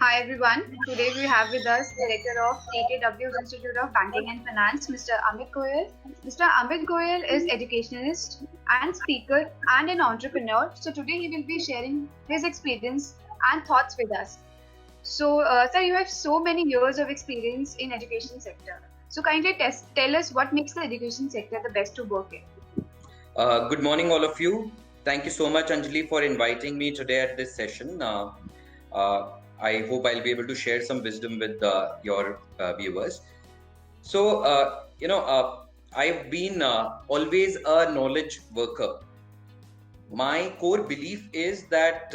Hi everyone. Today we have with us Director of TKW's Institute of Banking and Finance, Mr. Amit Goyal. Mr. Amit Goyal is educationist and speaker and an entrepreneur. So today he will be sharing his experience and thoughts with us. So, sir, you have so many years of experience in education sector. So kindly tell us what makes the education sector the best to work in. Good morning, all of you. Thank you so much, Anjali, for inviting me today at this session. I hope I'll be able to share some wisdom with your viewers. So, I've been always a knowledge worker. My core belief is that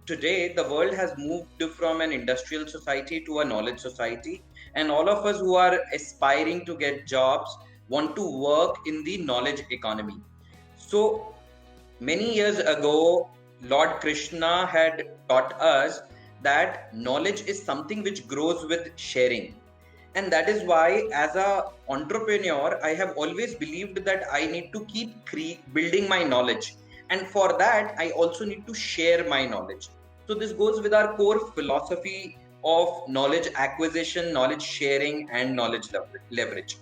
today the world has moved from an industrial society to a knowledge society, and all of us who are aspiring to get jobs want to work in the knowledge economy. So, many years ago, Lord Krishna had taught us that knowledge is something which grows with sharing. And that is why, as an entrepreneur, I have always believed that I need to keep building my knowledge. And for that, I also need to share my knowledge. So, this goes with our core philosophy of knowledge acquisition, knowledge sharing, and knowledge leverage.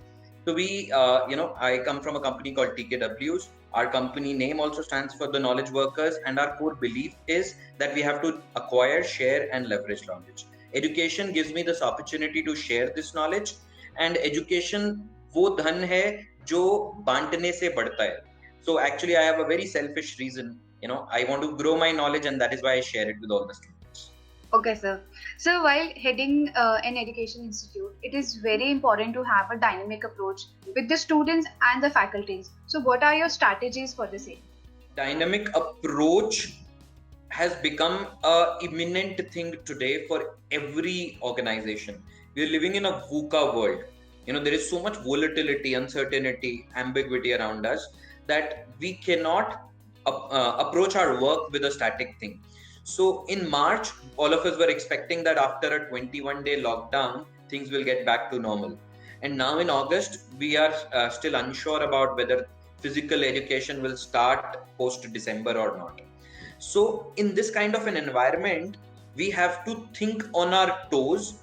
So I come from a company called TKWs. Our company name also stands for the knowledge workers, and our core belief is that we have to acquire, share, and leverage knowledge. Education gives me this opportunity to share this knowledge, and education वो धन है जो बांटने से बढ़ता है. So actually, I have a very selfish reason. I want to grow my knowledge, and that is why I share it with all the students. Okay, sir. So while heading an education institute, it is very important to have a dynamic approach with the students and the faculties. So what are your strategies for the same? Dynamic approach has become a imminent thing today for every organization. We are living in a VUCA world. There is so much volatility, uncertainty, ambiguity around us that we cannot approach our work with a static thing. So in March, all of us were expecting that after a 21-day lockdown, things will get back to normal. And now in August, we are still unsure about whether physical education will start post-December or not. So in this kind of an environment, we have to think on our toes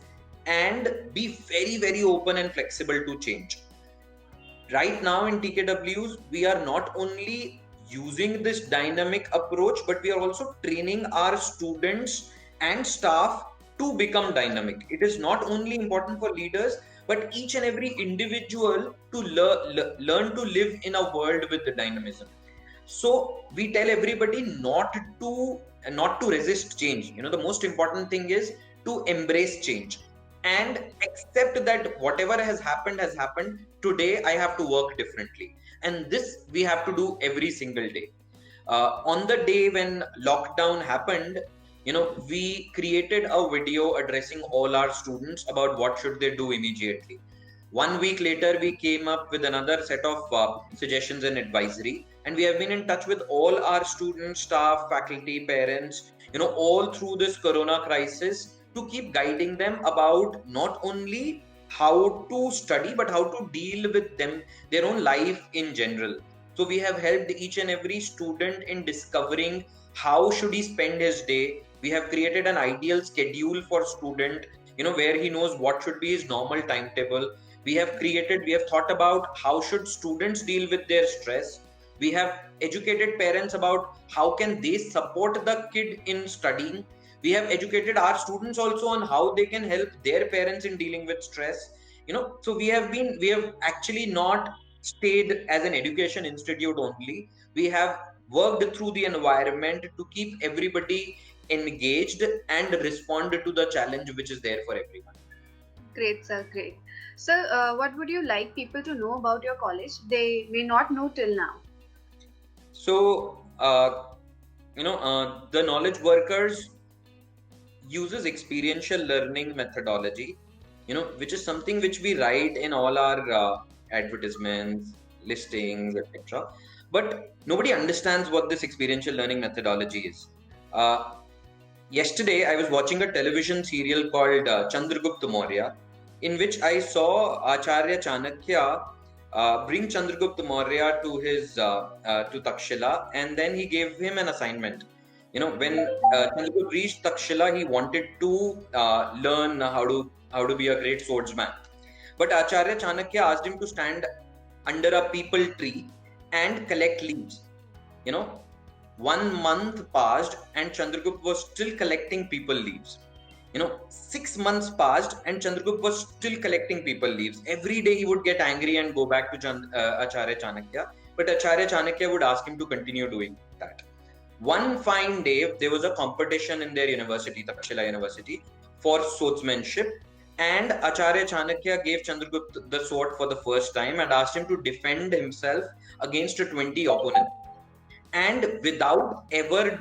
and be very, very open and flexible to change. Right now in TKWs, we are not only using this dynamic approach, but we are also training our students and staff to become dynamic. It is not only important for leaders, but each and every individual to learn to live in a world with the dynamism. So we tell everybody not to resist change. The most important thing is to embrace change and accept that whatever has happened. Today I have to work differently, and this we have to do every single day. On the day when lockdown happened, we created a video addressing all our students about what should they do immediately. 1 week later, we came up with another set of suggestions and advisory, and we have been in touch with all our students, staff, faculty, parents, all through this corona crisis, to keep guiding them about not only how to study, but how to deal with their own life in general. So we have helped each and every student in discovering how should he spend his day. We have created an ideal schedule for student, where he knows what should be his normal timetable. We have thought about how should students deal with their stress. We have educated parents about how can they support the kid in studying. We have educated our students also on how they can help their parents in dealing with stress. So we have actually not stayed as an education institute only. We have worked through the environment to keep everybody engaged and respond to the challenge which is there for everyone. Great, sir. Great. Sir, what would you like people to know about your college? They may not know till now. So, the knowledge workers uses experiential learning methodology, which is something which we write in all our advertisements, listings, etc. But nobody understands what this experiential learning methodology is. Yesterday, I was watching a television serial called Chandragupta Maurya, in which I saw Acharya Chanakya bring Chandragupta Maurya to his to Takshila, and then he gave him an assignment. When Chandragupta reached Takshila, he wanted to learn how to be a great swordsman. But Acharya Chanakya asked him to stand under a peepal tree and collect leaves. 1 month passed and Chandragupta was still collecting peepal leaves. 6 months passed and Chandragupta was still collecting peepal leaves. Every day he would get angry and go back to Acharya Chanakya, but Acharya Chanakya would ask him to continue doing that. One fine day, there was a competition in their university, Takshila University, for swordsmanship, and Acharya Chanakya gave Chandragupta the sword for the first time and asked him to defend himself against 20 opponents. And without ever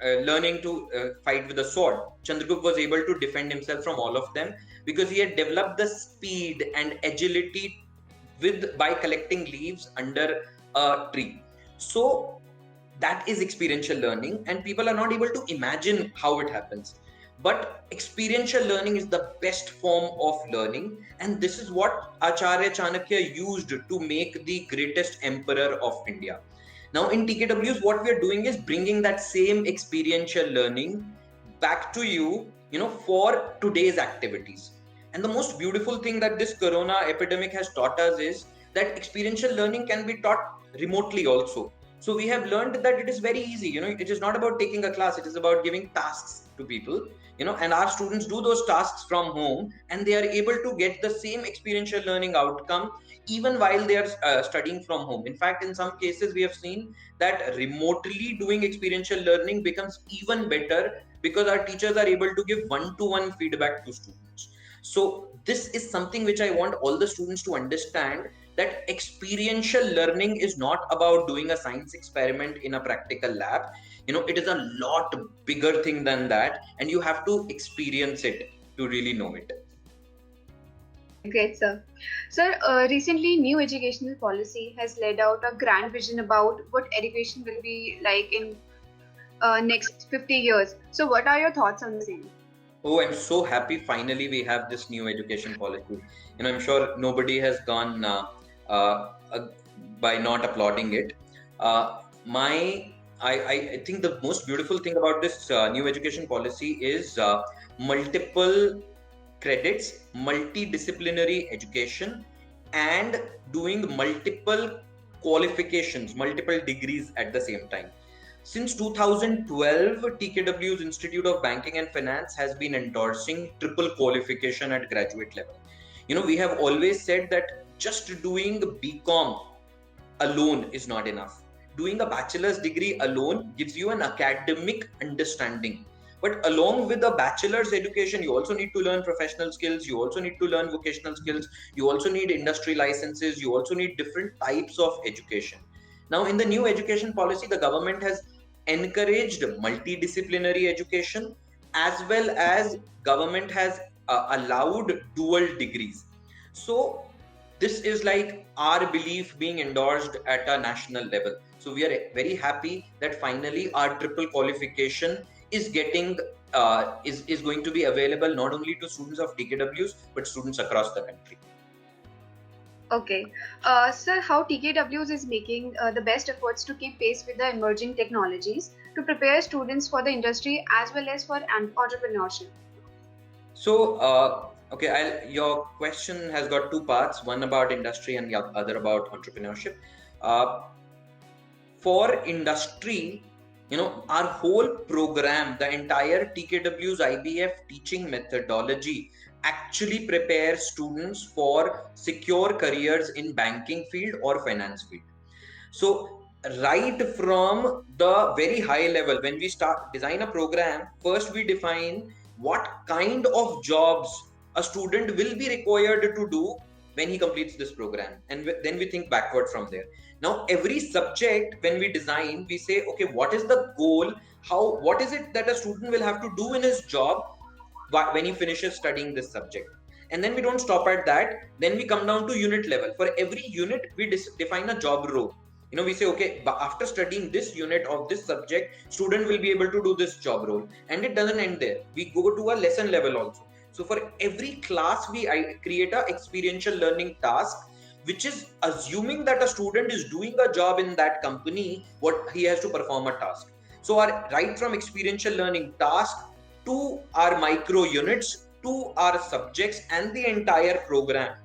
learning to fight with a sword, Chandragupta was able to defend himself from all of them because he had developed the speed and agility by collecting leaves under a tree. So that is experiential learning, and people are not able to imagine how it happens. But experiential learning is the best form of learning, and this is what Acharya Chanakya used to make the greatest emperor of India. Now in TKWs, what we are doing is bringing that same experiential learning back to you, for today's activities. And the most beautiful thing that this corona epidemic has taught us is that experiential learning can be taught remotely also. So we have learned that it is very easy. It is not about taking a class. It is about giving tasks to people, and our students do those tasks from home, and they are able to get the same experiential learning outcome even while they are studying from home. In fact, in some cases, we have seen that remotely doing experiential learning becomes even better because our teachers are able to give one-to-one feedback to students. So this is something which I want all the students to understand, that experiential learning is not about doing a science experiment in a practical lab. It is a lot bigger thing than that, and you have to experience it to really know it. Great, sir. Sir, recently new educational policy has laid out a grand vision about what education will be like in next 50 years. So what are your thoughts on the same? Oh, I'm so happy finally we have this new education policy. I'm sure nobody has gone by not applauding it. I think the most beautiful thing about this new education policy is multiple credits, multidisciplinary education, and doing multiple qualifications, multiple degrees at the same time. Since 2012, TKW's Institute of Banking and Finance has been endorsing triple qualification at graduate level. We have always said that just doing BCom alone is not enough. Doing a bachelor's degree alone gives you an academic understanding. But along with the bachelor's education, you also need to learn professional skills. You also need to learn vocational skills. You also need industry licenses. You also need different types of education. Now, in the new education policy, the government has encouraged multidisciplinary education, as well as government has allowed dual degrees. So this is like our belief being endorsed at a national level. So we are very happy that finally our triple qualification is getting is going to be available not only to students of TKWs but students across the country. Okay. Sir, how TKWs is making the best efforts to keep pace with the emerging technologies to prepare students for the industry as well as for entrepreneurship? So, your question has got two parts, one about industry and the other about entrepreneurship. For industry, our whole program, the entire TKW's IBF teaching methodology actually prepares students for secure careers in banking field or finance field. So right from the very high level, when we start design a program, first we define what kind of jobs a student will be required to do when he completes this program, and then we think backward from there. Now every subject, when we design, we say, okay, what is the goal, what is it that a student will have to do in his job when he finishes studying this subject. And then we don't stop at that, then we come down to unit level. For every unit we define a job role. We say, okay, after studying this unit of this subject, student will be able to do this job role. And it doesn't end there, we go to a lesson level also. So for every class, we create a experiential learning task, which is assuming that a student is doing a job in that company, what he has to perform a task. So our right from experiential learning task to our micro units to our subjects and the entire program,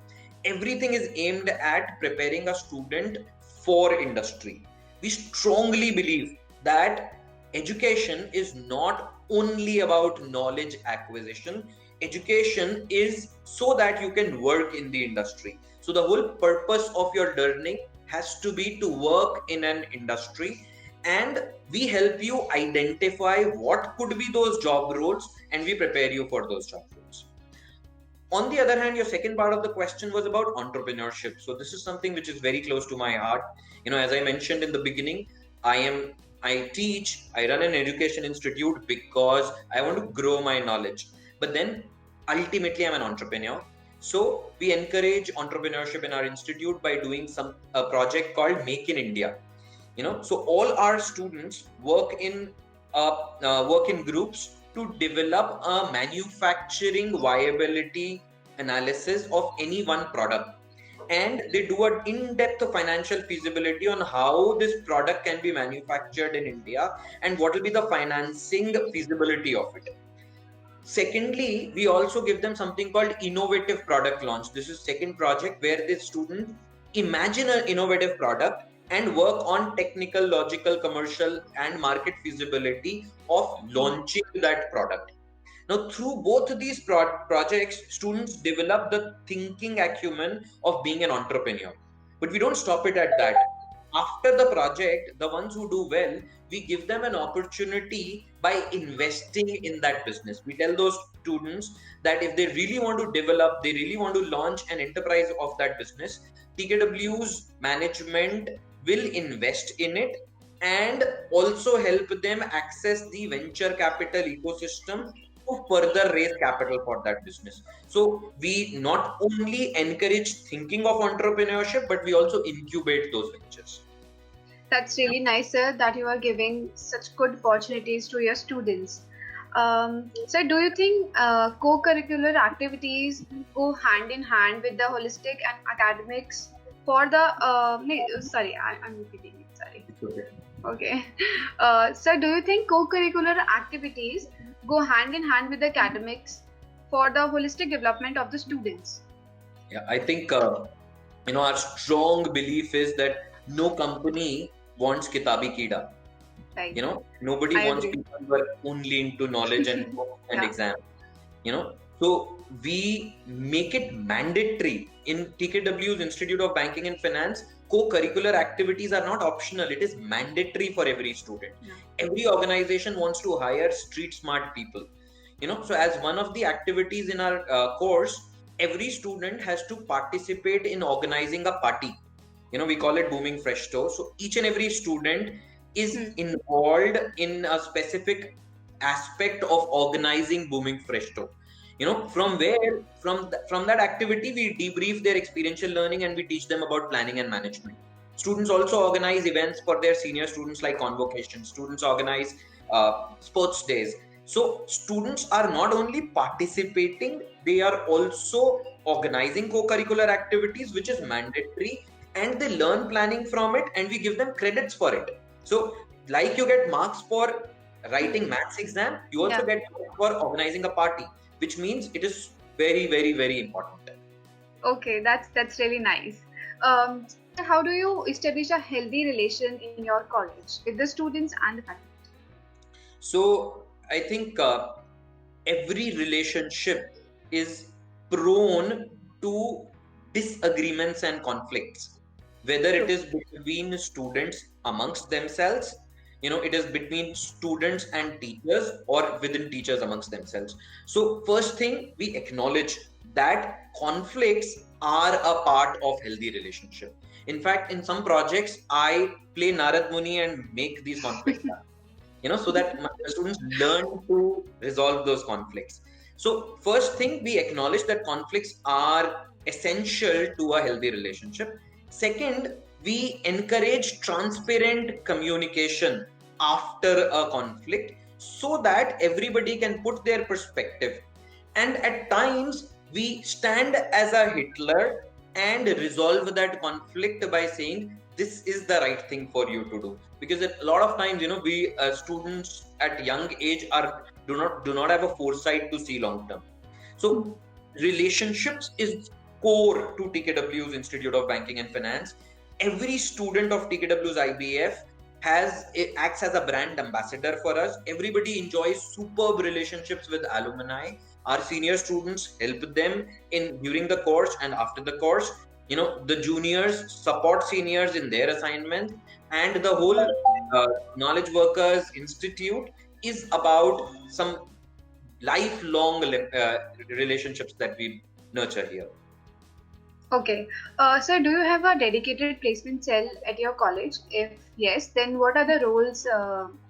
everything is aimed at preparing a student for industry. We strongly believe that education is not only about knowledge acquisition. Education is so that you can work in the industry. So the whole purpose of your learning has to be to work in an industry, and we help you identify what could be those job roles and we prepare you for those job roles. On the other hand, your second part of the question was about entrepreneurship. So this is something which is very close to my heart. As I mentioned in the beginning, I run an education institute because I want to grow my knowledge. But then ultimately I'm an entrepreneur. So we encourage entrepreneurship in our institute by doing a project called Make in India. So all our students work in groups to develop a manufacturing viability analysis of any one product, and they do an in-depth financial feasibility on how this product can be manufactured in India and what will be the financing feasibility of it. Secondly, we also give them something called innovative product launch. This is second project where the students imagine an innovative product and work on technical, logical, commercial and market feasibility of launching that product. Now, through both these projects, students develop the thinking acumen of being an entrepreneur. But we don't stop it at that. After the project, the ones who do well, we give them an opportunity by investing in that business. We tell those students that if they really want to develop, they really want to launch an enterprise of that business, TKW's management will invest in it and also help them access the venture capital ecosystem to further raise capital for that business. So we not only encourage thinking of entrepreneurship, but we also incubate those ventures. That's really nice, sir, that you are giving such good opportunities to your students. Sir, do you think co-curricular activities go hand in hand with the holistic and academics for the I'm repeating it, sorry. Okay. Sir, do you think co-curricular activities go hand in hand with the academics for the holistic development of the students? Yeah, I think our strong belief is that no company wants kitabi kida. Right. Nobody wants people who are only into knowledge and exam. So we make it mandatory in TKW's Institute of Banking and Finance. Co-curricular activities are not optional. It is mandatory for every student. Yeah. Every organization wants to hire street smart people. So as one of the activities in our course, every student has to participate in organizing a party. We call it Booming Fresh Store. So each and every student is involved in a specific aspect of organizing Booming Fresh Store. From that activity, we debrief their experiential learning and we teach them about planning and management. Students also organize events for their senior students like convocations. Students organize sports days. So students are not only participating, they are also organizing co-curricular activities, which is mandatory, and they learn planning from it and we give them credits for it. So like you get marks for writing maths exam, you also get marks for organizing a party, which means it is very, very, very important. Okay, that's really nice. How do you establish a healthy relation in your college with the students and the faculty? So I think every relationship is prone to disagreements and conflicts, whether it is between students amongst themselves, it is between students and teachers, or within teachers amongst themselves. So first thing, we acknowledge that conflicts are a part of healthy relationship. In fact, in some projects, I play Narad Muni and make these conflicts so that the students learn to resolve those conflicts. So first thing, we acknowledge that conflicts are essential to a healthy relationship. Second, we encourage transparent communication after a conflict so that everybody can put their perspective. And at times, we stand as a Hitler and resolve that conflict by saying, this is the right thing for you to do. Because a lot of times, we students at young age do not have a foresight to see long term. So relationships is core to TKW's Institute of Banking and Finance. Every student of TKW's IBF acts as a brand ambassador for us. Everybody enjoys superb relationships with alumni. Our senior students help them in during the course and after the course. The juniors support seniors in their assignments, and the whole Knowledge Workers Institute is about some lifelong relationships that we nurture here. Okay. Sir, do you have a dedicated placement cell at your college? If yes, then what are the roles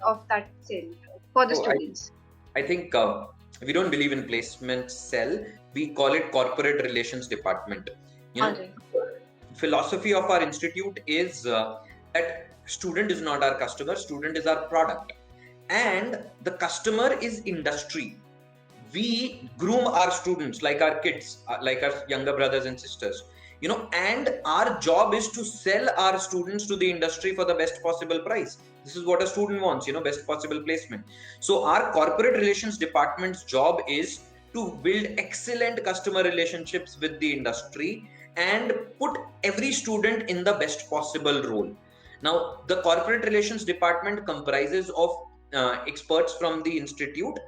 of that cell for the students? I think we don't believe in placement cell. We call it corporate relations department. Philosophy of our institute is that student is not our customer, student is our product, and the customer is industry. We groom our students like our kids, like our younger brothers and sisters, and our job is to sell our students to the industry for the best possible price. This is what a student wants, best possible placement. So our corporate relations department's job is to build excellent customer relationships with the industry and put every student in the best possible role. Now, the corporate relations department comprises of experts from the institute,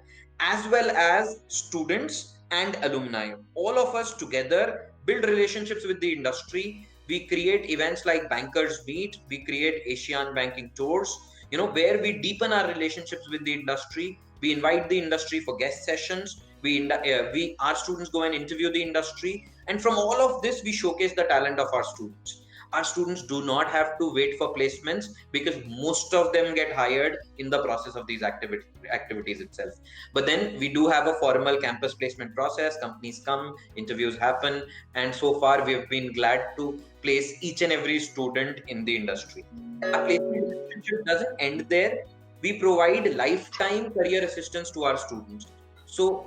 as well as students and alumni. All of us together build relationships with the industry. We create events like Bankers Meet. We create Asian Banking Tours, where we deepen our relationships with the industry. We invite the industry for guest sessions. Our students go and interview the industry. And from all of this, we showcase the talent of our students. Our students do not have to wait for placements because most of them get hired in the process of these activities itself. But then we do have a formal campus placement process. Companies come, interviews happen, and so far we have been glad to place each and every student in the industry. Our placement relationship doesn't end there. We provide lifetime career assistance to our students. So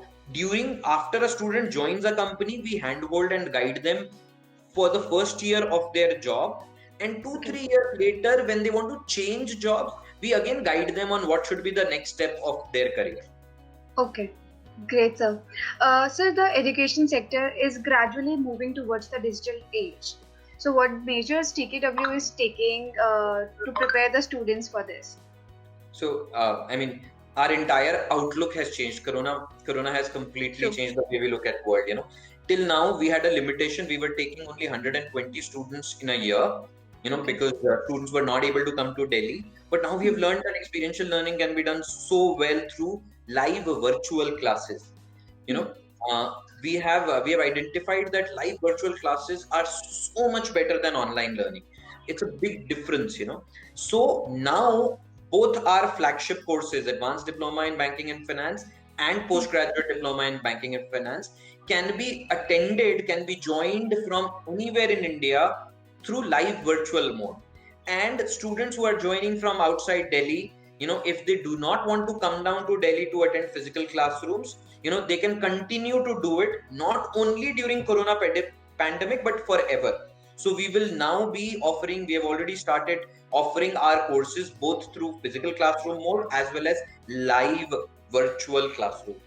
after a student joins a company, we handhold and guide them for the first year of their job, and 2-3 years later when they want to change jobs, we again guide them on what should be the next step of their career. Okay, great, sir. Sir, the education sector is gradually moving towards the digital age. So what measures TKW is taking to prepare the students for this? So our entire outlook has changed. Corona has completely changed the way we look at world. Till now, we had a limitation. We were taking only 120 students in a year, because students were not able to come to Delhi. But now we have learned that experiential learning can be done so well through live virtual classes. We have identified that live virtual classes are so much better than online learning. It's a big difference, So now both our flagship courses, Advanced Diploma in Banking and Finance and Postgraduate Diploma in Banking and Finance, can be joined from anywhere in India through live virtual mode. And students who are joining from outside Delhi, if they do not want to come down to Delhi to attend physical classrooms, they can continue to do it not only during Corona pandemic, but forever. So we will now be offering, we have already started offering our courses both through physical classroom mode as well as live virtual classroom.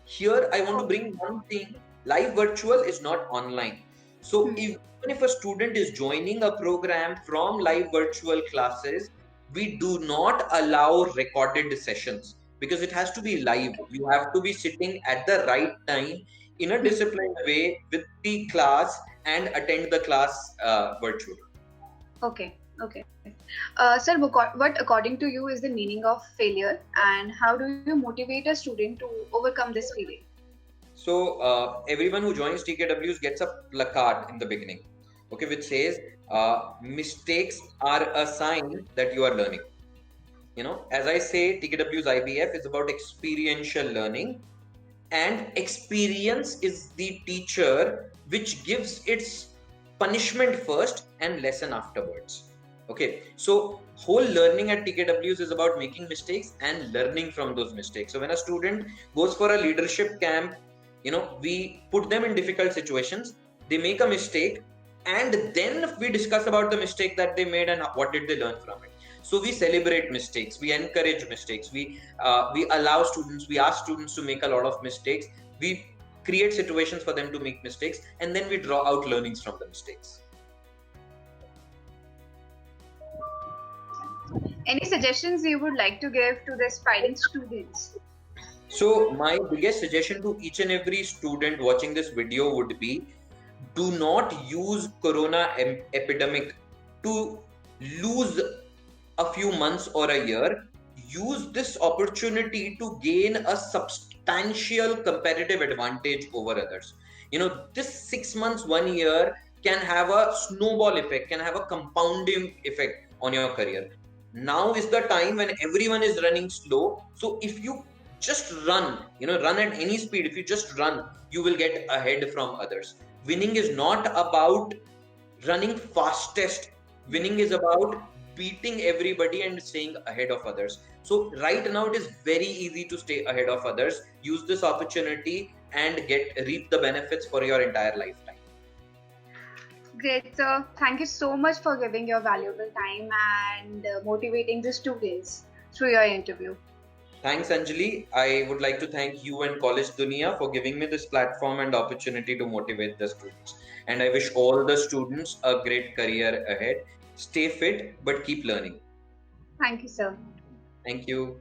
Here, I want to bring one thing. Live virtual is not online. So even if a student is joining a program from live virtual classes, we do not allow recorded sessions because it has to be live. You have to be sitting at the right time in a disciplined way with the class and attend the class virtually. Okay. Sir, what according to you is the meaning of failure, and how do you motivate a student to overcome this feeling? So everyone who joins TKWs gets a placard in the beginning, which says mistakes are a sign that you are learning. As I say, TKW's IBF is about experiential learning, and experience is the teacher which gives its punishment first and lesson afterwards. Okay, so whole learning at TKWs is about making mistakes and learning from those mistakes. So when a student goes for a leadership camp, we put them in difficult situations. They make a mistake. and then we discuss about the mistake that they made and what did they learn from it. So we celebrate mistakes, we encourage mistakes, we allow students, we ask students to make a lot of mistakes, we create situations for them to make mistakes, and then we draw out learnings from the mistakes. Any suggestions you would like to give to the aspiring students? So my biggest suggestion to each and every student watching this video would be, do not use corona epidemic to lose a few months or a year. Use this opportunity to gain a substantial competitive advantage over others. This 6 months, 1 year can have a snowball effect, can have a compounding effect on your career. Now is the time when everyone is running slow. So if you just run, run at any speed, if you just run, you will get ahead from others. Winning is not about running fastest. Winning is about beating everybody and staying ahead of others. So right now it is very easy to stay ahead of others. Use this opportunity and reap the benefits for your entire lifetime. Great, sir. Thank you so much for giving your valuable time and motivating the students through your interview. Thanks, Anjali. I would like to thank you and College Dunia for giving me this platform and opportunity to motivate the students. And I wish all the students a great career ahead. Stay fit, but keep learning. Thank you, sir. Thank you.